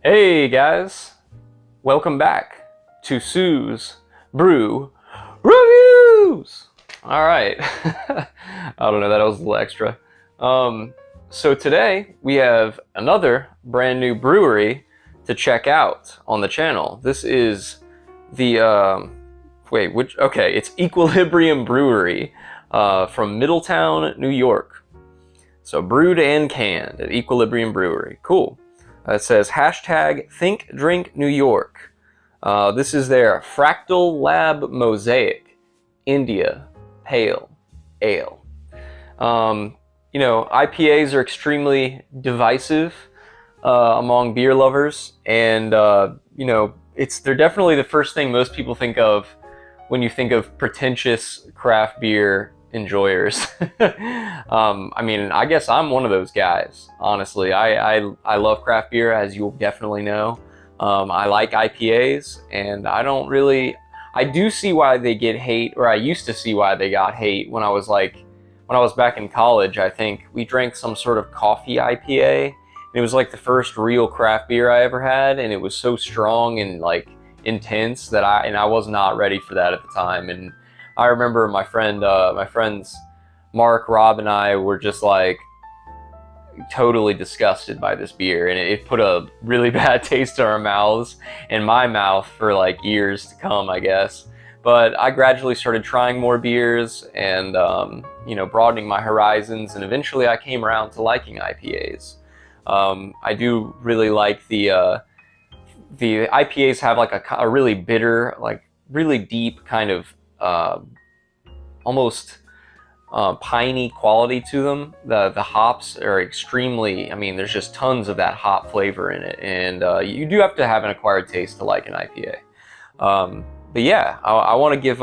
Hey guys, welcome back to Sue's Brew Reviews. All right, I don't know, that was a little extra. So today we have another brand new brewery to check out on the channel. This is the it's Equilibrium Brewery from Middletown, New York. So brewed and canned at Equilibrium Brewery. Cool. It says hashtag Think Drink New York. This is their Fractal Lab Mosaic India Pale Ale. IPAs are extremely divisive among beer lovers, and they're definitely the first thing most people think of when you think of pretentious craft beer enjoyers. I guess I'm one of those guys, honestly. I love craft beer, as you'll definitely know. I like IPAs, and I do see why they get hate, or I used to see why they got hate when I was back in college. I think we drank some sort of coffee IPA, and it was like the first real craft beer I ever had, and it was so strong and like intense that I was not ready for that at the time. And I remember my friends Mark, Rob, and I were just like totally disgusted by this beer, and it put a really bad taste in our mouths and my mouth for like years to come, I guess. But I gradually started trying more beers and broadening my horizons, and eventually I came around to liking IPAs. I do really like the IPAs have like a really bitter, like really deep kind of almost piney quality to them. The hops are extremely, there's just tons of that hop flavor in it, and you do have to have an acquired taste to like an IPA. But yeah, I want to give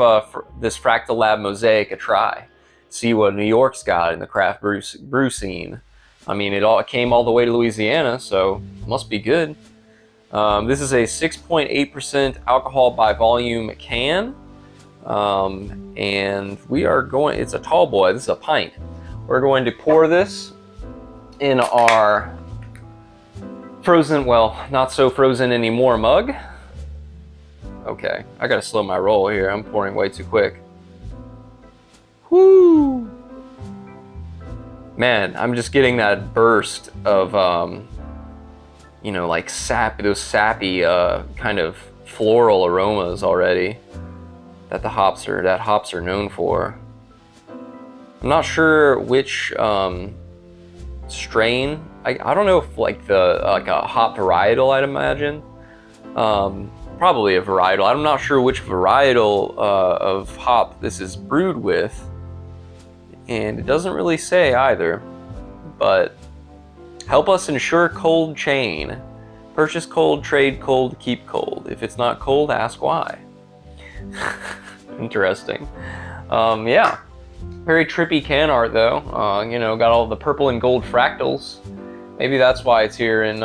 this Fractal Lab Mosaic a try, see what New York's got in the craft brew scene. It came all the way to Louisiana, so it must be good. This is a 6.8% alcohol by volume can. And we are going, it's a tall boy, this is a pint. We're going to pour this in our frozen, well, not so frozen anymore mug. Okay, I gotta slow my roll here, I'm pouring way too quick. Whoo! Man, I'm just getting that burst of, like those sappy, kind of floral aromas already that hops are known for. I'm not sure which strain. I don't know if like a hop varietal, I'd imagine. Probably a varietal. I'm not sure which varietal of hop this is brewed with, and it doesn't really say either. But help us ensure cold chain. Purchase cold, trade cold, keep cold. If it's not cold, ask why. Interesting. Yeah, very trippy can art though. Got all the purple and gold fractals. Maybe that's why it's here in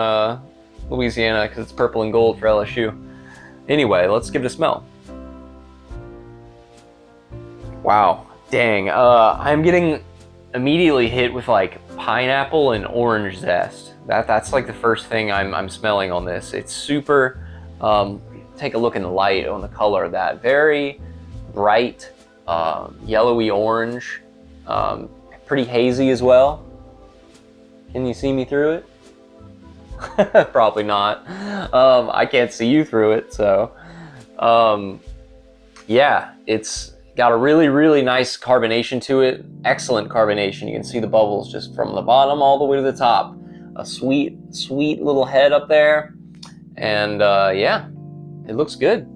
Louisiana, because it's purple and gold for LSU. Anyway, let's give it a smell. Wow, dang. I'm getting immediately hit with like pineapple and orange zest. That's like the first thing I'm smelling on this. It's super. Take a look in the light on the color of that. Very bright, yellowy orange, pretty hazy as well. Can you see me through it? Probably not. I can't see you through it, so yeah, it's got a really, really nice carbonation to it. Excellent carbonation. You can see the bubbles just from the bottom all the way to the top. A sweet, sweet little head up there, and yeah, it looks good.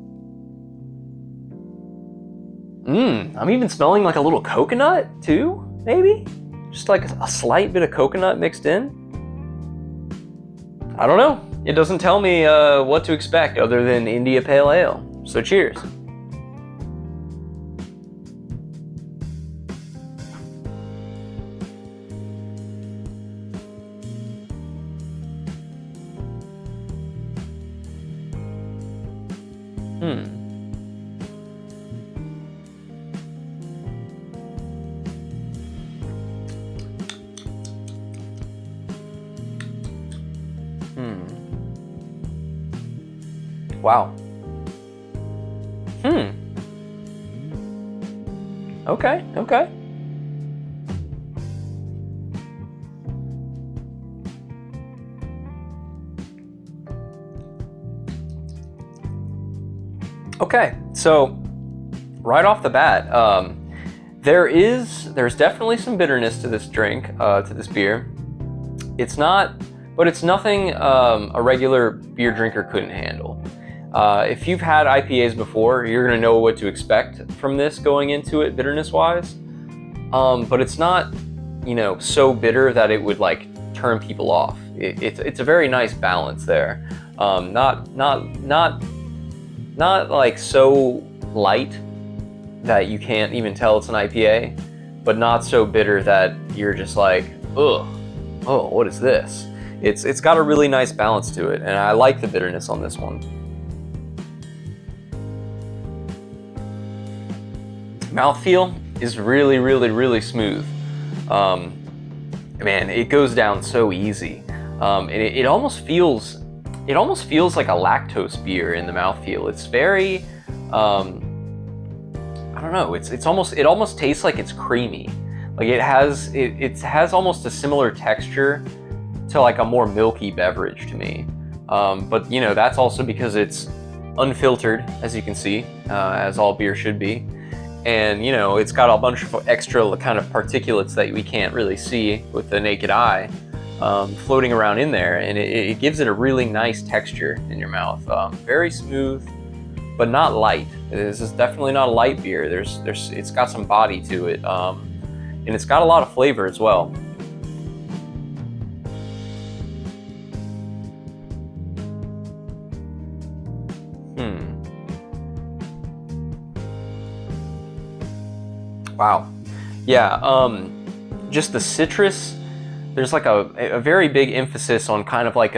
I'm even smelling like a little coconut too, maybe? Just like a slight bit of coconut mixed in. I don't know. It doesn't tell me what to expect other than India Pale Ale. So cheers. Wow. Okay, okay. Okay, so right off the bat, there's definitely some bitterness to this drink, to this beer. It's nothing a regular beer drinker couldn't handle. If you've had IPAs before, you're gonna know what to expect from this going into it, bitterness-wise. But it's not, so bitter that it would like turn people off. It's a very nice balance there. Not like so light that you can't even tell it's an IPA, but not so bitter that you're just like, ugh, oh, what is this? It's got a really nice balance to it, and I like the bitterness on this one. Mouthfeel is really, really, really smooth. Man, it goes down so easy, and it almost feels like a lactose beer in the mouthfeel. It's very, I don't know. It almost tastes like it's creamy. Like it has almost a similar texture to like a more milky beverage to me. But that's also because it's unfiltered, as you can see, as all beer should be. And it's got a bunch of extra kind of particulates that we can't really see with the naked eye, floating around in there, and it gives it a really nice texture in your mouth. Very smooth, but not light. This is definitely not a light beer. It's got some body to it, and it's got a lot of flavor as well. Wow. Yeah, just the citrus, there's like a very big emphasis on kind of like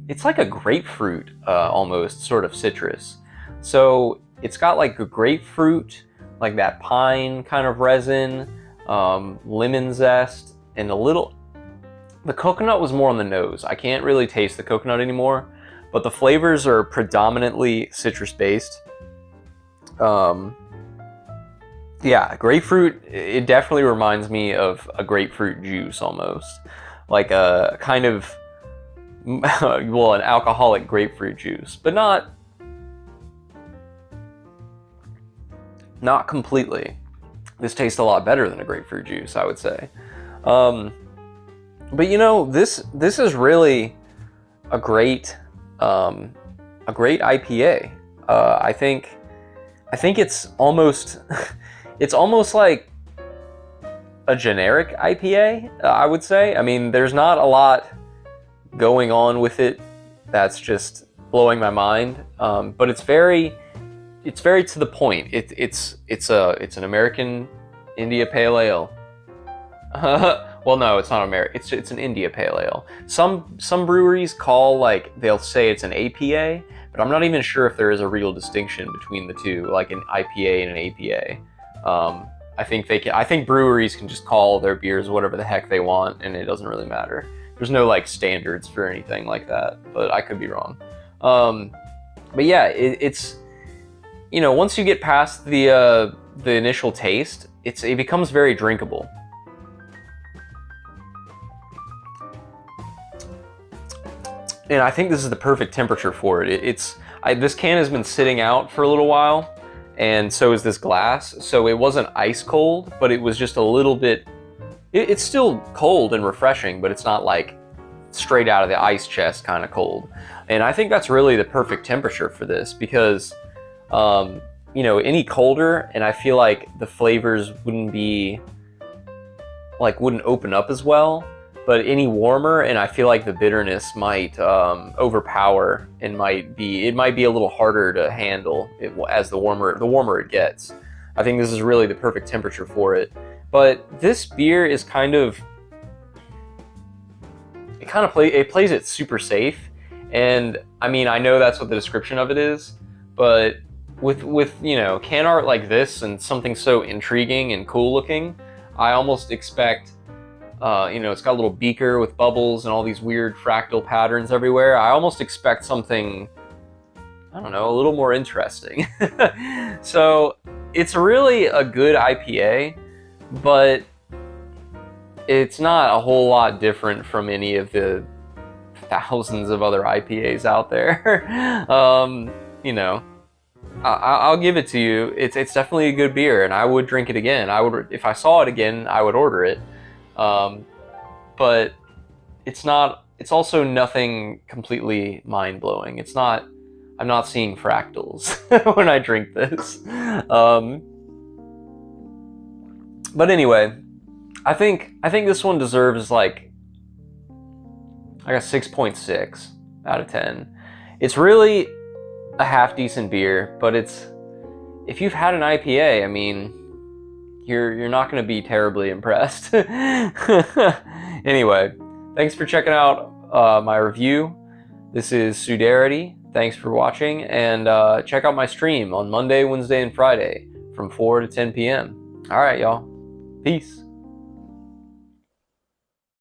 it's like a grapefruit, almost, sort of citrus. So it's got like a grapefruit, like that pine kind of resin, lemon zest, and the coconut was more on the nose. I can't really taste the coconut anymore, but the flavors are predominantly citrus based. Yeah, grapefruit, it definitely reminds me of a grapefruit juice almost. Like a kind of, well, an alcoholic grapefruit juice, but not completely. This tastes a lot better than a grapefruit juice, I would say. But this is really a great IPA. I think it's almost it's almost like a generic IPA, I would say. I mean, there's not a lot going on with it that's just blowing my mind, but it's very to the point. It's an American India Pale Ale. Well, no, it's not American. It's an India Pale Ale. Some breweries they'll say it's an APA, but I'm not even sure if there is a real distinction between the two, like an IPA and an APA. I think breweries can just call their beers whatever the heck they want, and it doesn't really matter. There's no like standards for anything like that, but I could be wrong. But yeah, it's once you get past the initial taste, it becomes very drinkable. And I think this is the perfect temperature for it. This can has been sitting out for a little while, and so is this glass. So it wasn't ice cold, but it was just a little bit. It's still cold and refreshing, but it's not like straight out of the ice chest kind of cold. And I think that's really the perfect temperature for this because, any colder, and I feel like the flavors wouldn't open up as well. But any warmer, and I feel like the bitterness might overpower and it might be a little harder to handle as the warmer it gets. I think this is really the perfect temperature for it. But this beer is it plays it super safe. And I mean, I know that's what the description of it is, but with can art like this and something so intriguing and cool looking, I almost expect it's got a little beaker with bubbles and all these weird fractal patterns everywhere. I almost expect something, I don't know, a little more interesting. So it's really a good IPA, but it's not a whole lot different from any of the thousands of other IPAs out there. You know, I'll give it to you. It's definitely a good beer, and I would drink it again. I would, if I saw it again, I would order it. But it's not. It's also nothing completely mind-blowing. It's not. I'm not seeing fractals when I drink this. But anyway, I think this one deserves like a 6.6 out of 10. It's really a half decent beer, but it's, if you've had an IPA, I mean, you're not going to be terribly impressed. Anyway, thanks for checking out my review. This is Sudarity. Thanks for watching, and check out my stream on Monday, Wednesday, and Friday from 4 to 10 p.m. All right, y'all. Peace.